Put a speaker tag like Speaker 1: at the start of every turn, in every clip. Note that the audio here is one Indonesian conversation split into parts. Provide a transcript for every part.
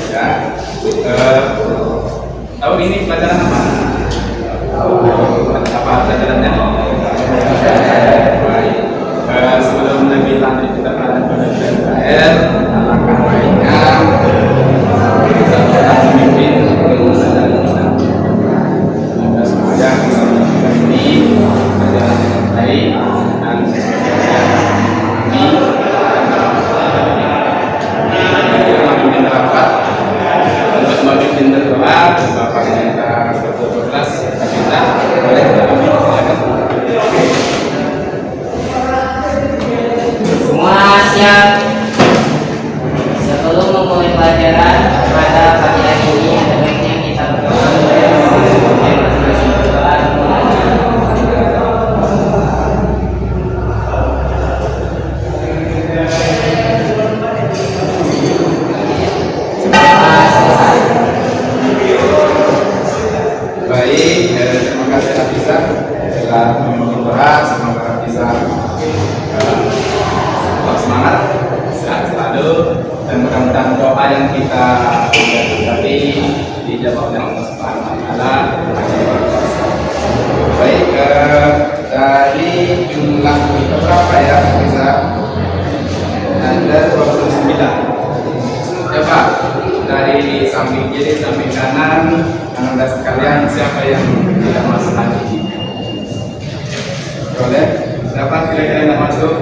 Speaker 1: Ya. Tahu ini pelajaran apa? Tahu apa pelajarannya? Baik. Sebelum lebih lanjut kita akan pada PPR, alangkah baiknya kita memimpin agar supaya kita melakukan ini berjalan dengan baik dan memimpin rapat untuk memimpin berdoa. Bapak minta ketua kelas kita boleh
Speaker 2: semua siap. Sebelum memulai pelajaran pada pagi hari ini, ada baiknya kita berdoa masing-masing berdoa.
Speaker 1: Baik, terima kasih Nafisa telah memimpin doa. Semoga bisa tetap semangat, sehat selalu, dan mudah-mudahan doa yang kita tadi dijawab oleh Allah Subhanahu Wa Taala. Baik, dari jumlah kita berapa ya? Bisa ada 29. Coba dari samping kiri, samping kanan, anda sekalian siapa yang tidak masuk haji? Boleh? Siapa kira-kira yang tidak masuk?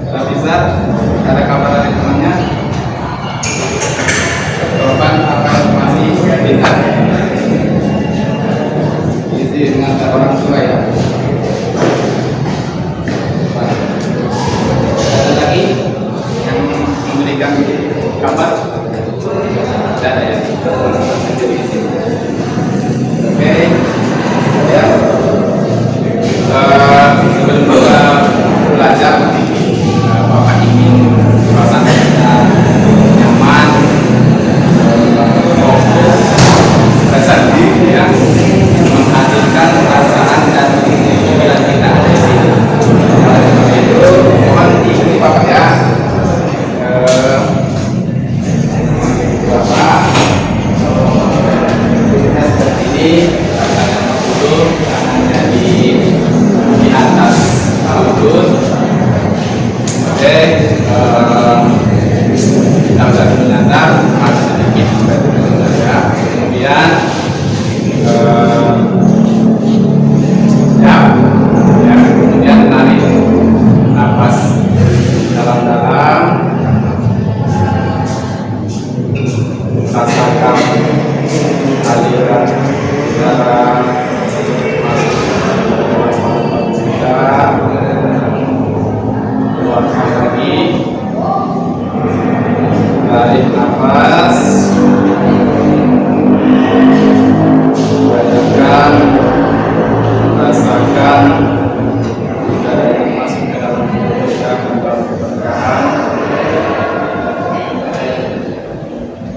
Speaker 1: Tidak bisa? Ada kabar dari temannya? Korban akan masih tidak isi mengantar orang tua ya. Ada lagi yang memberikan kabar? Tidak ada ya? Oke, ya. Sebelum kita belajar, Bapak ingin suasana kita nyaman, fokus, tersendiri, ya, menghadirkan perasaan dan pikiran kita ada di sini. Itu mohon diikuti Bapak ya. Bapak seperti ini, dulu tangannya di atas lutut. Oke, kita bisa menyandar sedikit ya. Kemudian kemudian tarik nafas dalam-dalam, rasakan aliran udara masuk kita, keluarkan lagi, tarik nafas, bayangkan, rasakan udara yang masuk ke dalam tubuh kita, membantu pergerakan,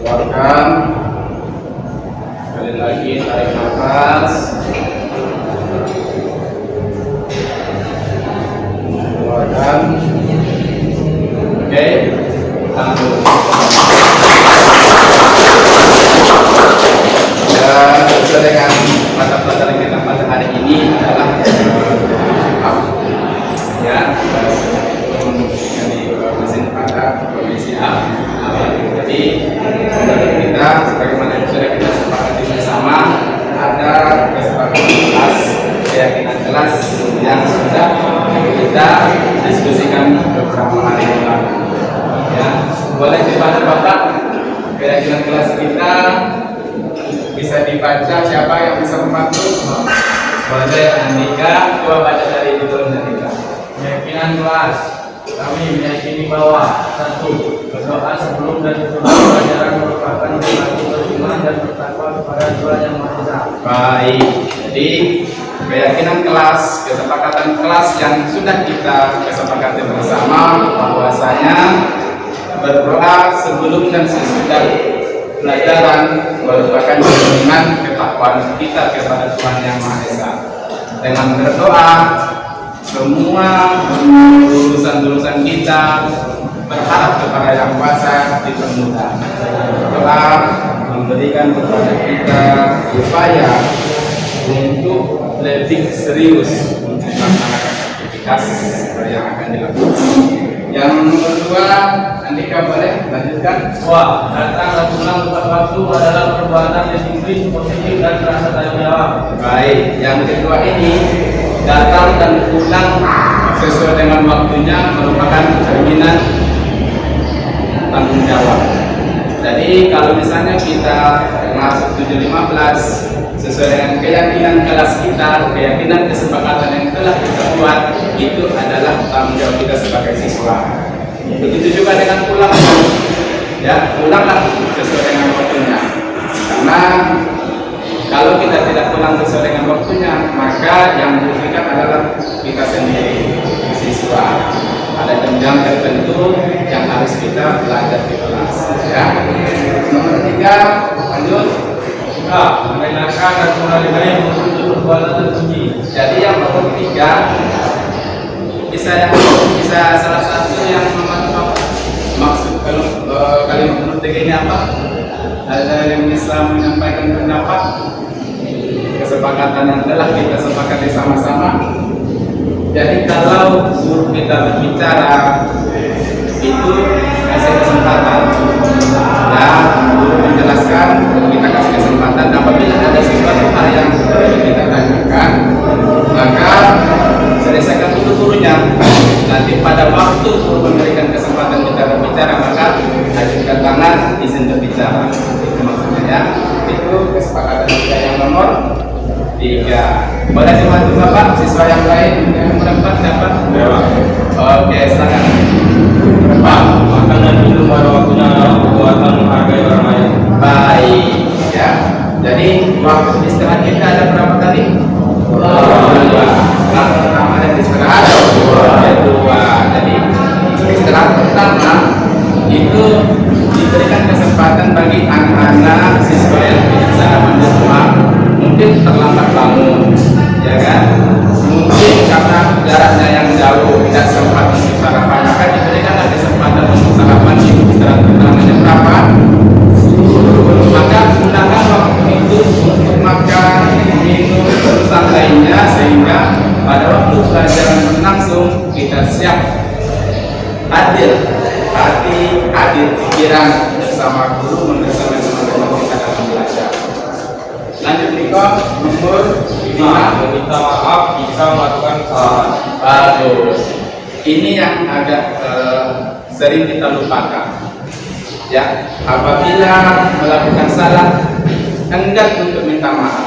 Speaker 1: keluarkan. Sekali lagi tarik nafas, keluarkan. Oke, tahan dulu. Dan sesuai dengan mata pelajaran kita pada hari ini adalah ya, dari mesin pada komisi A. Jadi kita sebagaimana yang sudah kita sepakati bersama, ada kesepakatan kelas, keyakinan kelas yang sudah kita diskusikan beberapa hari yang lalu. Ya, boleh dibaca Bapak keyakinan kelas kita, bisa dibaca. Siapa yang bisa membantu? Boleh Andika, coba baca dari judul Andika.
Speaker 3: Keyakinan kelas, kami meyakini bahwa 1. Berdoa sebelum dan sesudah pelajaran merupakan suatu beriman dan bertakwa kepada Tuhan Yang Maha Esa.
Speaker 1: Baik, jadi keyakinan kelas, kesepakatan kelas yang sudah kita kesepakati bersama bahwasanya berdoa sebelum dan sesudah pelajaran merupakan jaminan ketakwaan kita kepada Tuhan Yang Maha Esa. Dengan berdoa, semua urusan-urusan kita berharap kepada Yang Kuasa dipermudah, telah memberikan kepada kita upaya untuk lebih serius untuk melaksanakan aktivitas yang akan dilakukan. Yang kedua, Andika boleh lanjutkan.
Speaker 3: Wah, datang dan pulang tepat waktu adalah perbuatan disiplin, positif dan rasa tanggung jawab.
Speaker 1: Baik, yang kedua ini datang dan pulang sesuai dengan waktunya merupakan cerminan tanggung jawab. Jadi kalau misalnya kita masuk 7.15 sesuai dengan keyakinan kelas kita, keyakinan kesepakatan yang telah kita buat, itu adalah tanggung jawab kita sebagai siswa. Begitu juga dengan pulang, ya pulanglah sesuai dengan waktunya. Karena kalau kita tidak pulang sesuai dengan waktunya, maka yang dirugikan adalah kita sendiri, siswa. Ada jam-jam tertentu yang harus kita belajar di kelas. Ya. Nomor 3, lanjut.
Speaker 3: Mengenakan dan mengalihkan untuk perbuatan terpuji.
Speaker 1: Jadi yang nomor 3 bisa salah satu yang maksud kalimat menurut ini apa? Ada yang bisa menyampaikan pendapat, kesepakatan yang telah kita sepakati sama-sama. Jadi kalau guru kita berbicara itu kasih kesempatan, dan guru menjelaskan kita kasih kesempatan. Apabila ada sesuatu hal yang kita tanyakan, maka selesaikan dulu gurunya. Nanti pada waktu guru memberikan kesempatan kita berbicara, maka ajukan tangan izin berbicara. Itu maksudnya ya. Itu kesepakatan kita yang nomor 3. Boleh dibantu Bapak, siswa yang lain yang berempat dapat? Oke, silakan.
Speaker 3: Pak, makan dan minum pada waktunya adalah perbuatan menghargai orang lain.
Speaker 1: Baik, ya. Jadi waktu istirahat kita ada berapa kali? 2. Istirahat pertama dan istirahat kedua. Jadi istirahat pertama itu diberikan kesempatan bagi anak-anak siswa yang tidak sarapan di rumah, mungkin terlambat bangun, ya kan? Mungkin karena jaraknya yang jauh tidak sempat untuk sarapan, maka diberikanlah kesempatan untuk sarapan di istirahat pertamanya berapa? Maka gunakan waktu itu untuk makan, minum, urusan lainnya, sehingga pada waktu pelajaran berlangsung kita siap hadir pikiran bersama guru, bersama teman-teman kita dalam belajar. Lanjut Niko, nomor 5,
Speaker 3: meminta maaf jika melakukan kesalahan.
Speaker 1: bagus. Ini yang agak sering kita lupakan. Ya, apabila melakukan salah, enggan untuk minta maaf.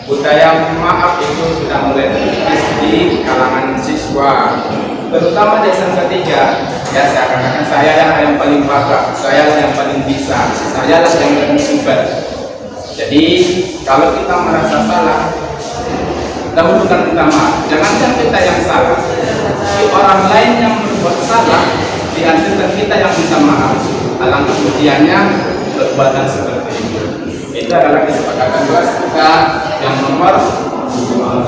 Speaker 1: Budaya maaf itu sudah mulai terkikis di kalangan siswa, terutama di SMK 3. Ya, saya katakan saya yang paling pakar, saya yang paling bisa, saya yang paling super. Jadi kalau kita merasa salah, dahulukan minta maaf. Jangan kita yang salah, tapi orang lain yang berbuat salah dianjurkan kita yang minta maaf. Alangkah kemudiannya perbuatan seperti itu. Itu adalah kesepakatan kelas kita yang nomor 5.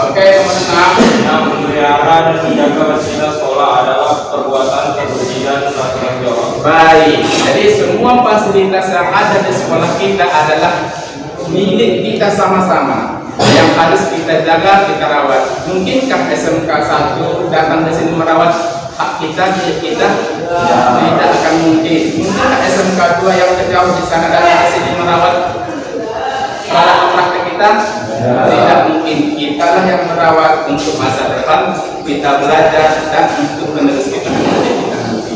Speaker 1: Oke, nomor 6.
Speaker 3: Yang memelihara dan menjaga fasilitas sekolah adalah perbuatan terpuji dan tanggung jawab.
Speaker 1: Baik, jadi semua fasilitas yang ada di sekolah kita adalah milik kita sama-sama. Yang harus kita jaga, kita rawat. Mungkinkah SMK 1 datang ke sini merawat hak kita, milik kita? Tidak akan mungkin. Mungkinkah SMK 2 yang jauh di sana datang ke sini merawat peralatan praktek kita? Tidak mungkin. Kita lah yang merawat untuk masa depan kita belajar dan untuk penerus kita menjadi kita nanti.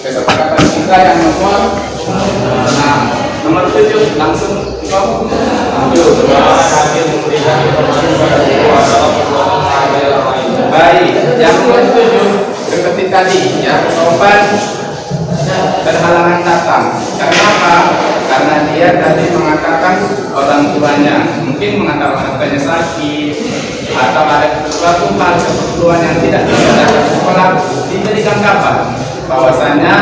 Speaker 1: Kesepakatan kita yang nomor 6. Nomor 7 langsung kau.
Speaker 3: Hadir memberikan informasi kepada guru adalah perbuatan menghargai orang lain.
Speaker 1: Baik, yang nomor 7 seperti tadi ya, sobat berhalangan datang. Kenapa? Karena dia tadi mengatakan orang tuanya, mungkin mengatakan orang tuanya sakit atau ada sesuatu hal keperluan yang tidak bisa datang ke sekolah. Diberikan kabar bahwasanya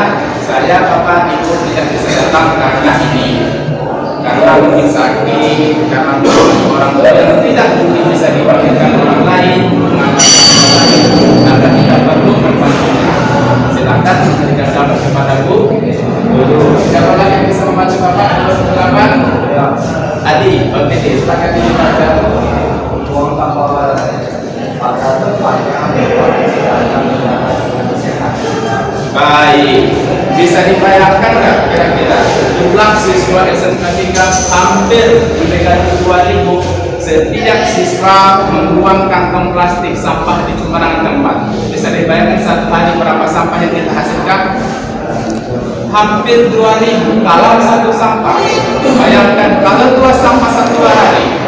Speaker 1: saya bapak ibu tidak bisa datang karena ini, karena mungkin sakit, karena mungkin orang tua yang tidak mungkin bisa diwakilkan orang lain, maka tidak perlu berpanjang. Silakan memberikan Siapa lagi yang bisa membantu Bapak? 28.
Speaker 3: Ya.
Speaker 1: Adi, oke, silakan dibaca.
Speaker 3: Buang sampah pada tempatnya
Speaker 1: Baik, bisa dibayangkan nggak kira-kira jumlah siswa SMK 3 hampir mendekati 2000. Setiap siswa membuang kantong plastik sampah di sembarangan tempat. Bisa dibayangkan satu hari berapa sampah yang kita hasilkan? Hampir 2000. Kalau satu sampah, bayangkan kalau 2 sampah satu hari,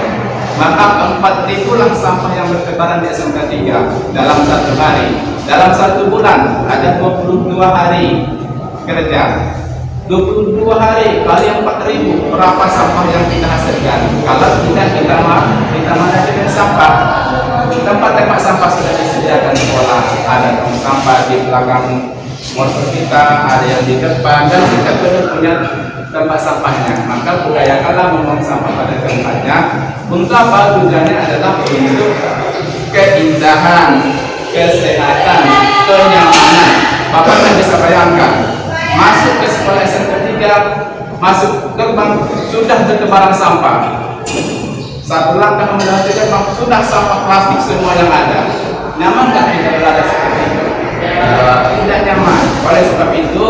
Speaker 1: maka 4.000 lah sampah yang bertebaran di SMK 3 dalam satu hari. Dalam satu bulan ada 22 hari kerja. 22 hari kali 4.000, berapa sampah yang kita hasilkan? Kalau tidak kita mana dengan sampah? Tempat sampah sudah disediakan di sekolah, ada tong sampah di belakang motor kita, ada yang di depan, dan kita perlu punya tempat sampahnya. Maka budayakanlah membuang sampah pada tempatnya. Untuk apa? Tujuannya adalah untuk keindahan, kesehatan, kenyamanan. Bapak kan bisa bayangkan, masuk ke sekolah SMK 3, masuk gerbang sudah bertebaran sampah. Satu langkah melewati gerbang sudah sampah plastik semua yang ada. Nyaman nggak kita berada seperti itu? Tidak nyaman. Oleh sebab itu,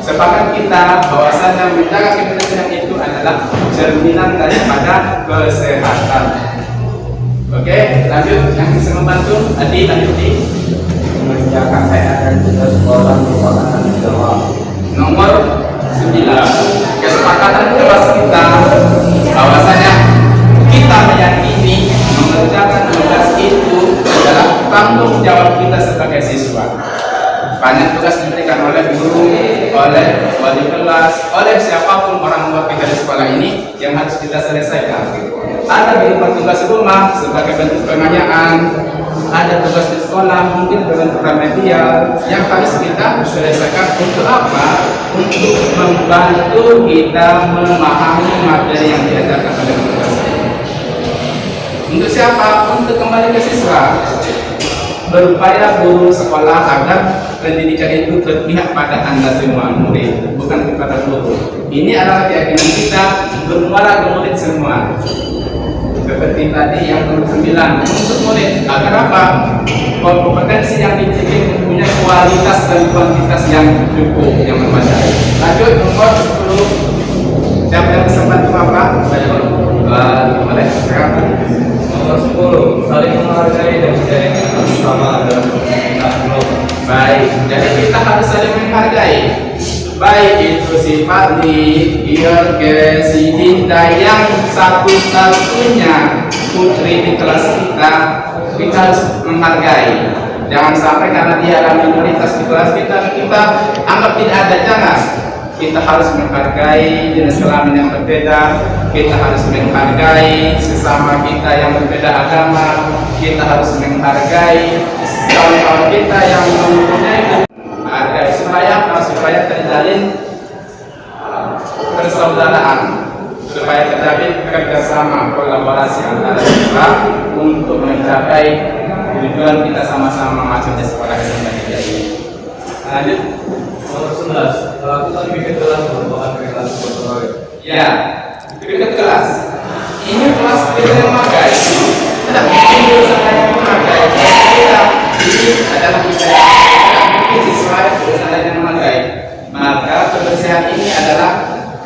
Speaker 1: sepakat kita bahwasanya menjaga kebersihan itu adalah cerminan daripada kesehatan. Oke, lanjut. Yang bisa membantu, Adi, lanjut di
Speaker 3: menjaga kesehatan juga sekolah merupakan tanggung jawab.
Speaker 1: nomor 9. Kesepakatan kelas kita bahwasanya kita meyakini mengerjakan tugas itu adalah tanggung jawab kita sebagai siswa. Banyak tugas diberikan oleh guru, oleh wali kelas, oleh siapapun orang tua kita di sekolah ini yang harus kita selesaikan. Ada berupa tugas rumah sebagai bentuk pengayaan, ada tugas di sekolah mungkin berbentuk remedial yang harus kita selesaikan. Untuk apa? Untuk membantu kita memahami materi yang diajarkan oleh guru. Untuk siapa? Untuk kembali ke siswa. Berupaya guru sekolah agar pendidikan itu berpihak pada Anda semua murid, bukan kepada guru. Ini adalah keyakinan kita bermuara ke murid semua. Seperti tadi yang nomor 9, untuk murid agar apa? Kompetensi yang dididik mempunyai kualitas dan kuantitas yang cukup, yang memadai. Lanjut nomor 10. Siapa yang bisa bantu Bapak? Boleh silakan.
Speaker 3: Nomor 10, saling menghargai dan menjaga bersama dalam komunitas global.
Speaker 1: Baik, jadi kita harus saling menghargai. Baik itu si Fadli, George, si Dinda yang satu-satunya putri di kelas kita harus menghargai. Jangan sampai karena dia adalah minoritas di kelas kita anggap tidak ada. Jangan. Kita harus menghargai jenis kelamin yang berbeda. Kita harus menghargai sesama kita yang berbeda agama. Kita harus menghargai kawan-kawan kita yang mempunyai agar supaya terjalin persaudaraan, supaya terjalin kerjasama kolaborasi antara kita untuk mencapai tujuan kita sama-sama masuk di sekolah SMK 3 ini. Lanjut.
Speaker 3: Nomor 11, lakukan bikin kelas merupakan relasi berpegawai.
Speaker 1: Ya, bikin kelas. Ini kelas kita yang memakai. Tidak mungkin saya memakai. Ini adalah kita mungkin siswa yang memakai. Maka kebersihan ini adalah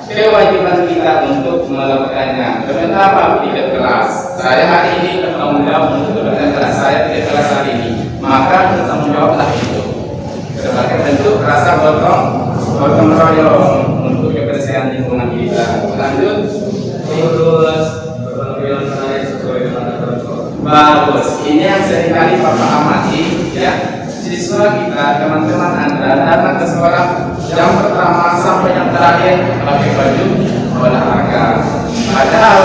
Speaker 1: kewajiban kita untuk melakukannya. Kenapa bikin kelas? Saya hari ini bertanggung jawab untuk bikin kelas. Saya bikin kelas hari ini. Maka bertanggung jawablah itu. Sebagai bentuk rasa gotong royong untuk kebersihan lingkungan kita. Lanjut.
Speaker 3: Nomor 12, berpenampilan menarik sesuai dengan aturan sekolah.
Speaker 1: Bagus. Ini yang seringkali Bapak amati, ya. Siswa kita, teman-teman Anda datang ke sekolah jam pertama sampai yang terakhir pakai baju olahraga. Padahal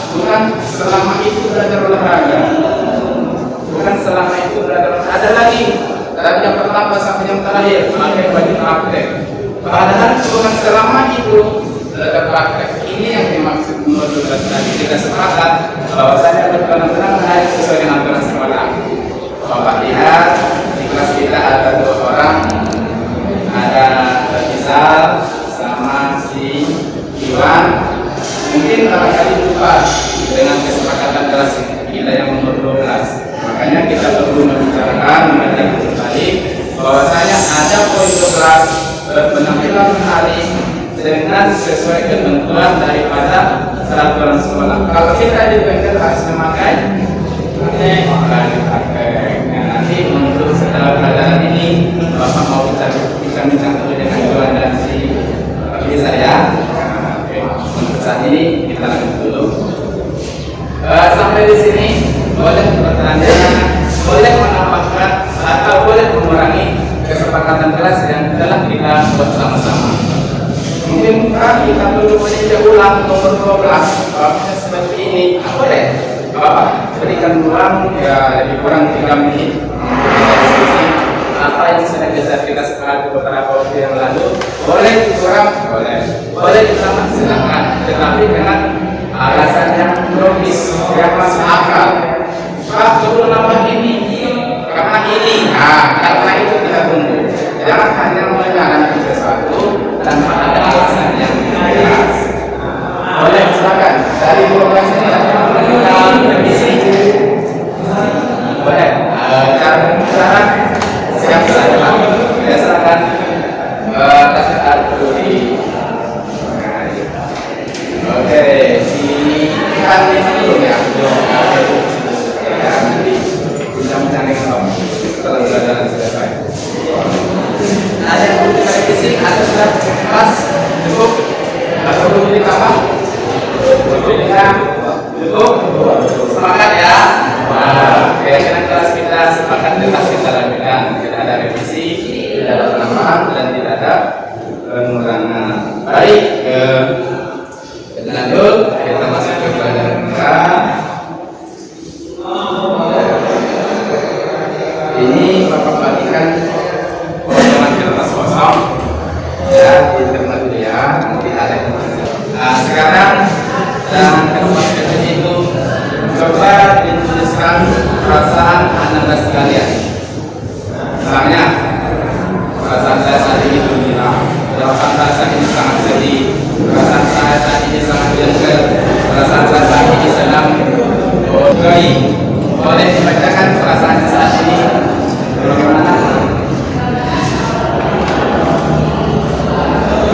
Speaker 1: bukan selama itu belajar olahraga. Bukan selama itu belajar olahraga. Ada lagi. Dari yang pertama sampai yang terakhir pakai baju praktek. Padahal bukan selama itu belajar praktek. Ini yang dimaksud menurut tadi kita sepakat bahwasanya berpenampilan menarik sesuai dengan aturan sekolah. Bapak lihat di kelas kita ada 2 orang, ada Rizal sama si tujuan. Mungkin barangkali lupa dengan kesepakatan kelas kita yang nomor 12. Makanya kita perlu membicarakan mengenai kembali bahwasanya ada poin 12 berpenampilan menarik dengan sesuai ketentuan daripada peraturan sekolah. Kalau kita diberikan harus memakai pakai. Nah, nanti untuk setelah pelajaran ini Bapak mau bincang dulu dengan Tuan dan si saya. Untuk saat ini kita lanjut dulu. Sampai di sini boleh bertanya, boleh menambahkan atau boleh mengurangi kesepakatan kelas yang telah kita buat sama-sama. Mungkin kita perlu meninjau ulang nomor 12 seperti ini. Boleh Bapak berikan ruang ya lebih kurang 3 menit kita diskusi apa yang sudah kita sepakati beberapa waktu yang lalu. Boleh kurang, boleh ditambah silakan, tetapi dengan alasan yang logis yang masuk akal. Pak perlu nambah ini karena ini, karena itu kita tunggu. Jangan hanya menyarankan sesuatu tanpa ada alasan yang jelas. Boleh silakan dari 12 ini kita revisi. Boleh cara siap saja Pak. Ya silakan kasih dulu di. Oke, dilihat ini dulu ya. Nanti bincang-bincang dengan setelah pelajaran selesai. Ada yang perlu kita revisi atau sudah pas cukup atau perlu ditambah? Cukup. Semangat ya. Keyakinan kelas kita sepakat kelas kita lakukan. Tidak ada revisi, tidak ada penambahan dan tidak ada pengurangan. Baik. Lanjut, kita masuk ke pelajaran kita. Ini Bapak bagikan potongan kertas kosong ya, diterima dulu ya, nanti ada yang sekarang dan kertas kecil itu coba dituliskan perasaan Anda sekalian. Misalnya perasaan saya saat ini gembira, perasaan saya saat ini sangat sedih, perasaan saya saat ini sangat jengkel, perasaan saya saat ini sedang baik. Boleh dibacakan perasaan saat ini bagaimana?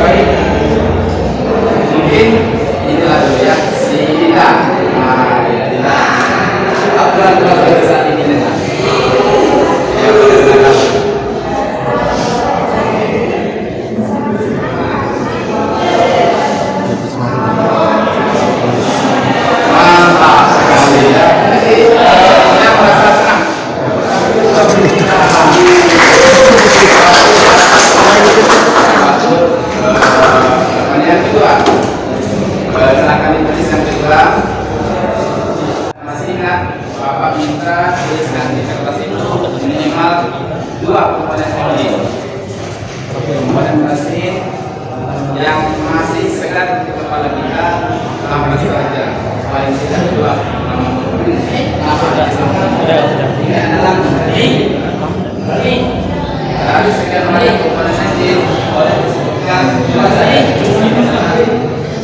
Speaker 1: Baik. Mungkin inilah dulu ya, si Dita. Dita. Apa yang saat ini Dita? Ya boleh silakan. Mantap sekali ya. Yang merasa senang. Pertanyaan kedua. Silakan ditulis yang kedua. Masih ingat Bapak minta tuliskan di kertas itu minimal 2 komponen energi. Komponen mesin yang masih segar di kepala kita tambah saja. Paling tidak 2 nama komponen. Ini adalah ini. Dari sekian banyak komponen energi boleh disebutkan 2 saja.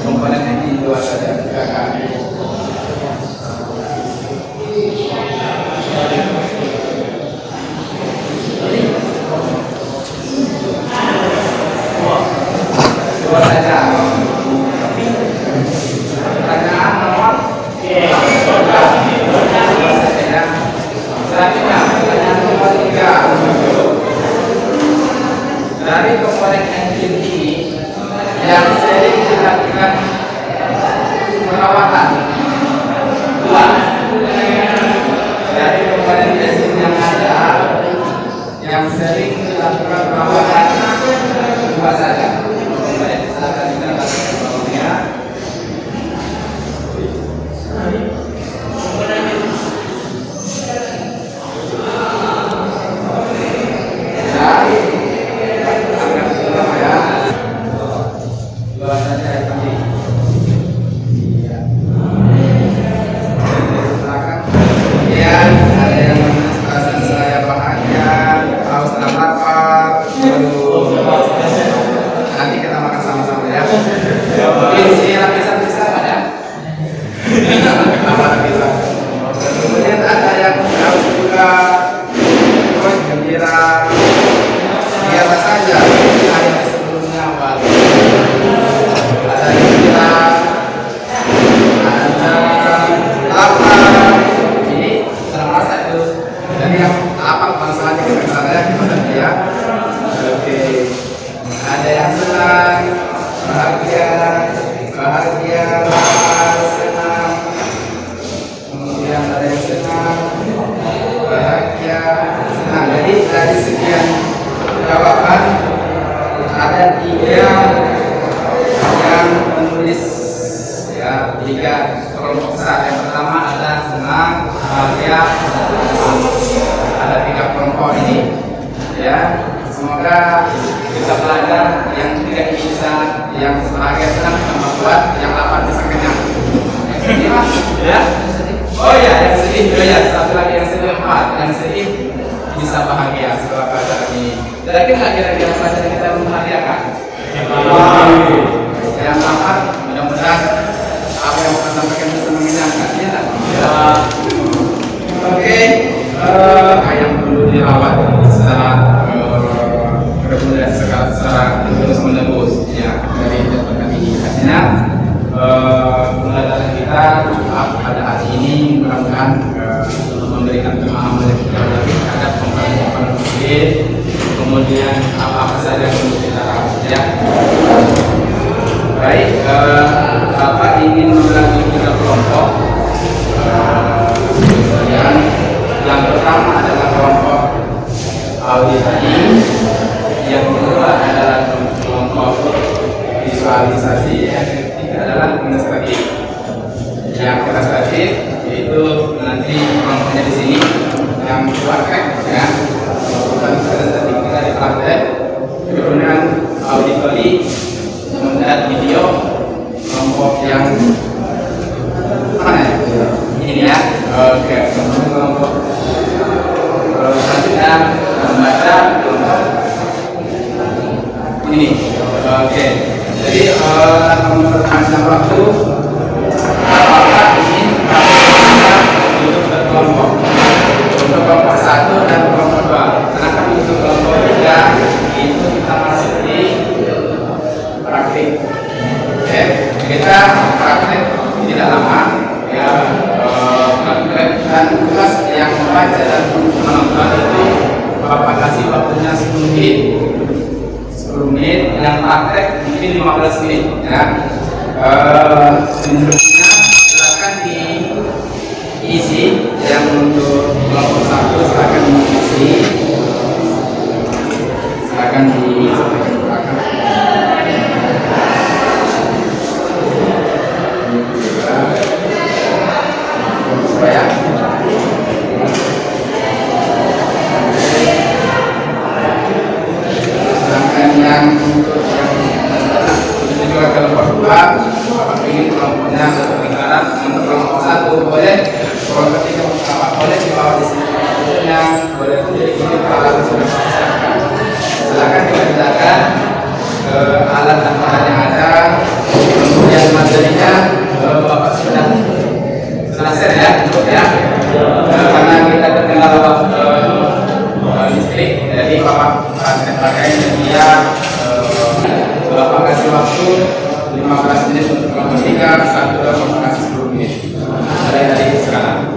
Speaker 1: Komponen energi 2 saja. Dua saja. Pertanyaan nomor selanjutnya, pertanyaan nomor 3. Dari komponen engine ini yang sering dilakukan perawatan 2. Dari komponen mesin yang ada yang sering dilakukan perawatan 2 saja. Baik, silakan dicatat di bawahnya. senang, kemudian ada yang senang, bahagia, senang. Jadi dari sekian jawaban ada 3 yang menulis, ya, 3 kelompok besar. Yang pertama ada senang, bahagia, senang. Ada 3 kelompok ini, ya. Semoga kita belajar yang 3 bisa, yang bahagia senang tambah kuat, yang 8 bisa kenyang. Yang sedih mas, ya? Oh ya, yang sedih, oh ya, satu lagi yang sedih 4, yang sedih bisa bahagia setelah pelajaran ini. Yakin nggak kira-kira pelajaran kita membahagiakan? Yang 8, mudah-mudahan apa yang kita sampaikan bisa mengenyangkan, ya tak? Ya. Oke, ayam dulu dirawat secara kemudian secara terus menerus, ya, dari jabatan ini. Artinya pelajaran kita pada hari ini mudah-mudahan memberikan pemahaman yang lebih terhadap komponen mesin, kemudian apa saja yang perlu kita rawat, ya. Baik, Bapak ingin membagi 3 kelompok. Dan yang pertama adalah kelompok audisi, yang kedua adalah kelompok visualisasi, yang ketiga adalah kinestetik. Yang kinestetik yaitu nanti kelompoknya di sini yang praktek, ya, bukan kinestetik kita di praktek, kemudian auditori, kemudian video, kelompok yang mana ya? Ini ya. Oke, kelompok selanjutnya membaca ini. Oke, jadi memperpanjang waktu, apakah ingin kita untuk berkelompok, untuk kelompok 1 dan kelompok 2? Karena kan untuk kelompok 3 itu kita masih di praktik. Oke, kita praktik tidak lama, ya. Dan tugas yang membaca dan menonton itu Bapak kasih waktunya 10 menit. 10 menit, yang praktek mungkin 15 menit, ya. Instruksinya silakan diisi. Yang untuk kelompok 1 silakan diisi. Silakan diisi. Ya. Sedangkan yang untuk itu juga kelompok 2, Bapak ingin kelompoknya ketinggalan. Untuk kelompok 1 boleh, kelompok 3 Bapak boleh dibawa di sini. Yang boleh jadi ini alat sudah siapkan. Silakan dikerjakan alat dan bahan yang ada. Kemudian materinya Bapak sudah selesai, ya, karena kita tertinggal listrik, jadi Bapak pakai media. Bapak kasih waktu 15 menit untuk kelompok 3, 1 Bapak kasih 10 menit dari sekarang.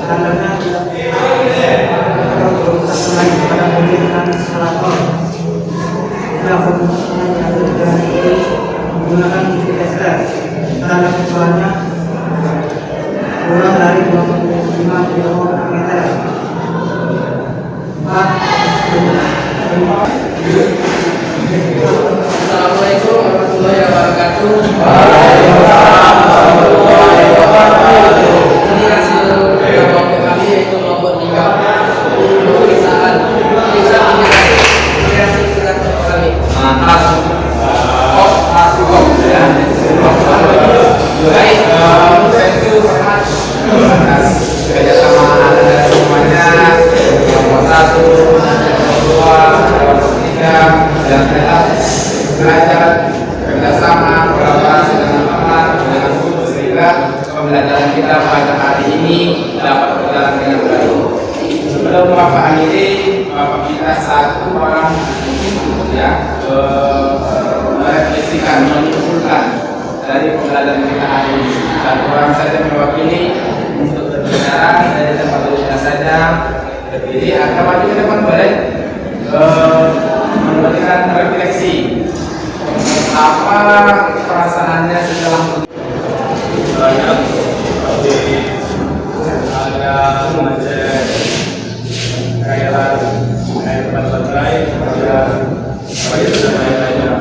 Speaker 4: Tandanya berusaha selain pada pemerintahan instalator tidak pemusnahan yang berjalan itu menggunakan bukti tester tanda kecualiannya kurang dari 25 km. 4.
Speaker 3: Assalamualaikum warahmatullahi wabarakatuh. Ini hasil kelompok kami yaitu kelompok 3 pemeriksaan kami.
Speaker 1: Mantap. Baik, thank you very much atas kerjasama Anda semuanya. Nomor 1, nomor 2, nomor 3, dan tetap belajar kerjasama, kolaborasi dengan teman, dengan guru sehingga pembelajaran kita pada hari ini dapat berjalan dengan baik. Sebelum Bapak akhiri, Bapak minta satu orang ya merefleksikan, menyimpulkan dari pembelajaran kita hari ini. Satu orang saja mewakili untuk berbicara dari tempat duduknya saja berdiri atau maju ke depan boleh memberikan refleksi apa perasaannya setelah
Speaker 5: banyak seperti ada mengecek kekayaan air baterai dan air dan lain-lainnya.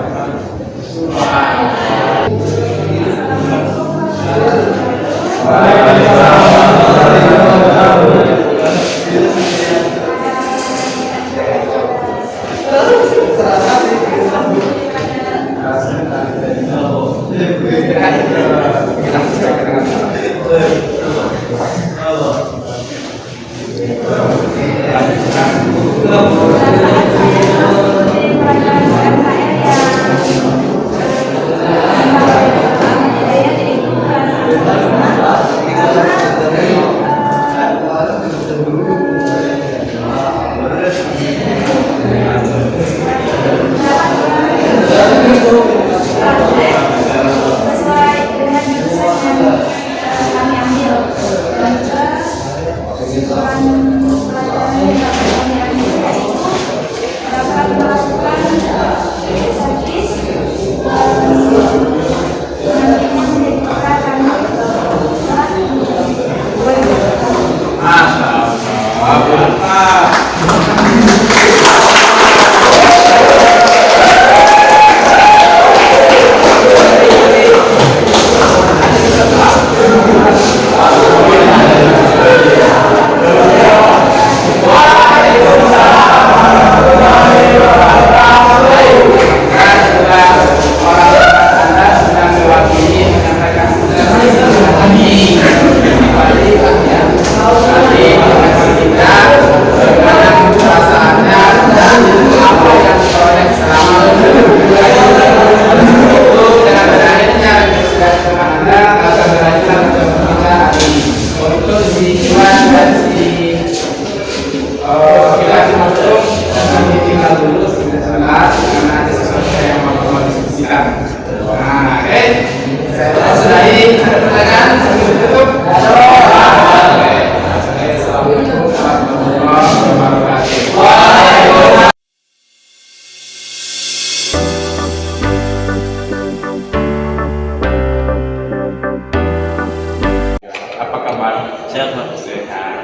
Speaker 1: Apa kabar?
Speaker 5: Sehat, Pak.
Speaker 1: Sehat.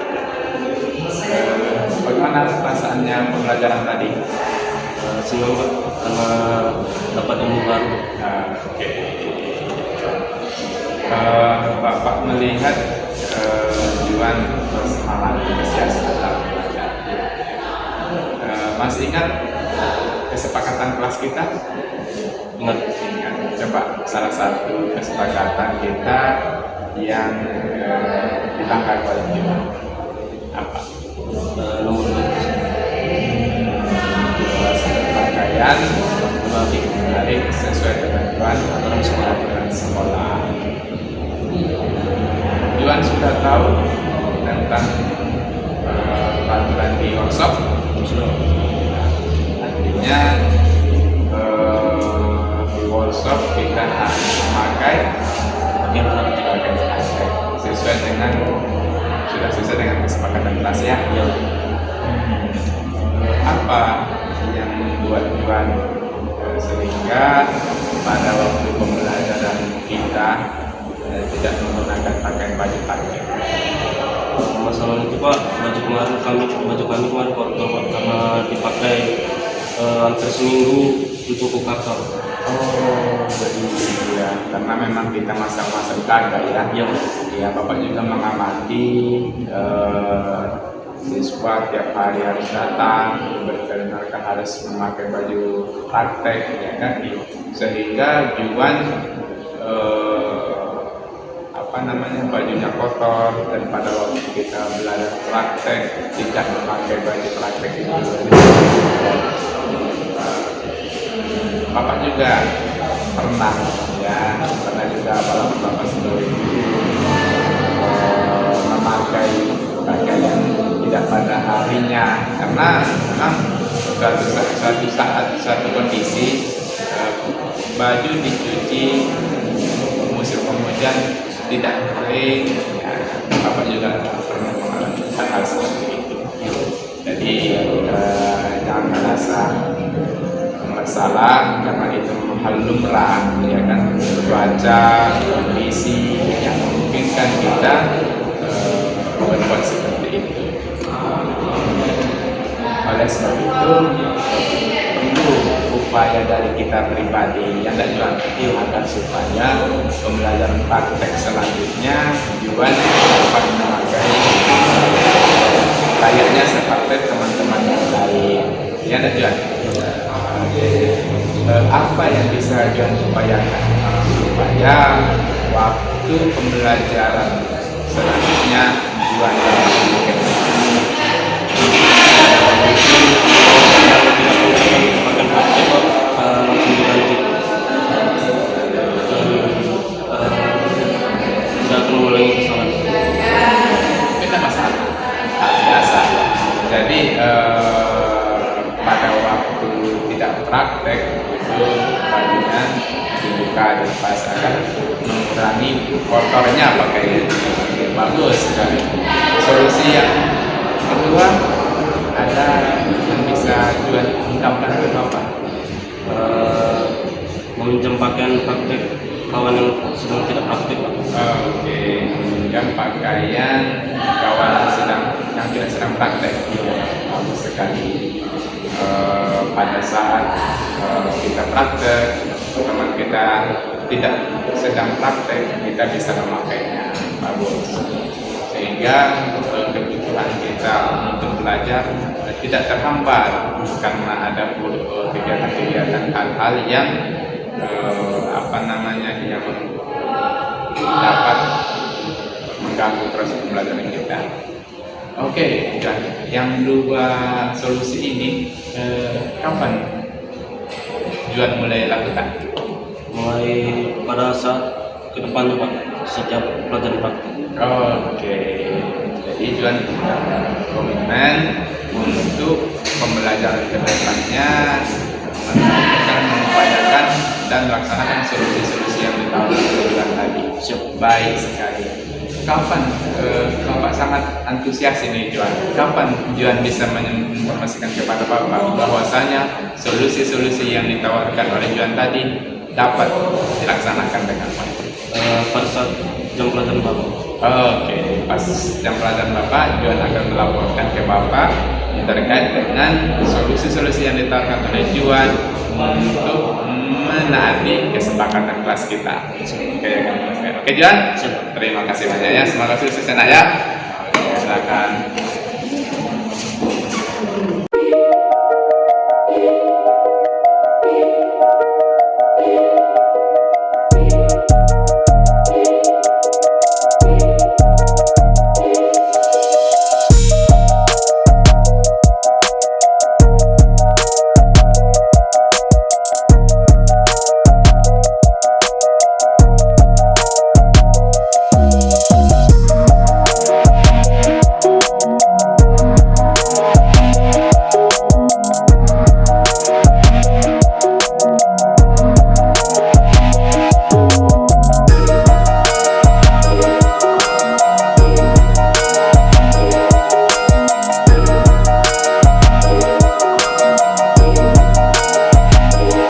Speaker 1: Bagaimana perasaannya pembelajaran tadi?
Speaker 5: Senang, Pak, karena dapat ilmu baru.
Speaker 1: Oke. Bapak melihat Juan semangat antusias dalam belajar. Masih ingat kesepakatan kelas kita?
Speaker 5: Ingat,
Speaker 1: Coba salah satu kesepakatan kita yang ditangkap oleh kita apa?
Speaker 5: nomor 2
Speaker 1: Pakaian menarik sesuai ketentuan
Speaker 5: aturan sekolah.
Speaker 1: sekolah. Juan sudah tahu tentang peraturan di workshop. Artinya di workshop kita harus memakai sesuai dengan sudah sesuai dengan kesepakatan kelas ya.
Speaker 2: Ya.
Speaker 1: Apa yang membuat Juan sehingga pada waktu pembelajaran kita tidak menggunakan pakaian baju pakai?
Speaker 6: Masalah itu Pak, baju kami kemarin kotor Pak, karena dipakai hampir seminggu untuk UKK.
Speaker 1: Oh, jadi ya, karena memang kita masa-masa UKK ya.
Speaker 6: Iya.
Speaker 1: Ya, Bapak juga mengamati siswa tiap hari harus datang, mereka harus memakai baju praktek, ya kan? Sehingga Juan bajunya kotor, dan pada waktu kita belajar praktek tidak memakai baju praktek itu. Bapak juga pernah juga bapak sendiri memakai pakaian tidak pada harinya, karena memang suatu kondisi baju dicuci musim penghujan tidak kering, ya, Bapak juga pernah mengalami hal seperti itu. Jadi jangan merasa masalah, karena itu hal lumrah, ya kan, cuaca, kondisi yang memungkinkan kita berbuat seperti itu. Oleh sebab itu perlu upaya dari kita pribadi yang tidak jual agar supaya pembelajaran praktek selanjutnya juga dapat memakai layaknya seperti teman-teman yang lain. Ya, tidak jual. Apa yang bisa Juan upayakan supaya waktu pembelajaran selanjutnya Juan memakai
Speaker 6: langsung diganti. Tidak akan mengulangi kesalahan.
Speaker 1: Tidak masalah, biasa. Jadi pada waktu tidak praktek itu bajunya dibuka dan dipasangkan, mengurangi kotornya pakaian. Bagus sekali. Solusi yang kedua, ada yang bisa Juan ungkapkan ke Bapak?
Speaker 6: Meminjam pakaian praktek kawan yang sedang tidak praktek Pak.
Speaker 1: Oke, meminjam pakaian kawan yang tidak sedang praktek. Bagus sekali. Pada saat kita praktek, teman kita tidak sedang praktek, kita bisa memakainya. Bagus. Sehingga kebutuhan kita untuk belajar tidak terhambat karena ada kegiatan-kegiatan hal-hal yang yang dapat mengganggu proses pembelajaran kita. Oke, dan yang dua solusi ini kapan Juan mulai lakukan?
Speaker 6: Mulai pada saat ke depannya Pak, setiap pelajaran praktek.
Speaker 1: Oke, jadi Juan komitmen untuk pembelajaran ke depannya mengupayakan dan melaksanakan solusi-solusi yang ditawarkan tadi. Baik sekali. Kapan Bapak sangat antusias ini Juan? Kapan Juan bisa menginformasikan kepada Bapak bahwasanya solusi-solusi yang ditawarkan oleh Juan tadi dapat dilaksanakan dengan baik?
Speaker 6: Pada saat jam pelajaran Bapak.
Speaker 1: Oke, pas jam pelajaran Bapak, Juan akan melaporkan ke Bapak terkait dengan solusi-solusi yang ditawarkan oleh Juan untuk menaati kesepakatan kelas kita. Oke, Juan? Terima kasih banyak ya. Semoga sukses ya, Nak ya. Oke, silakan.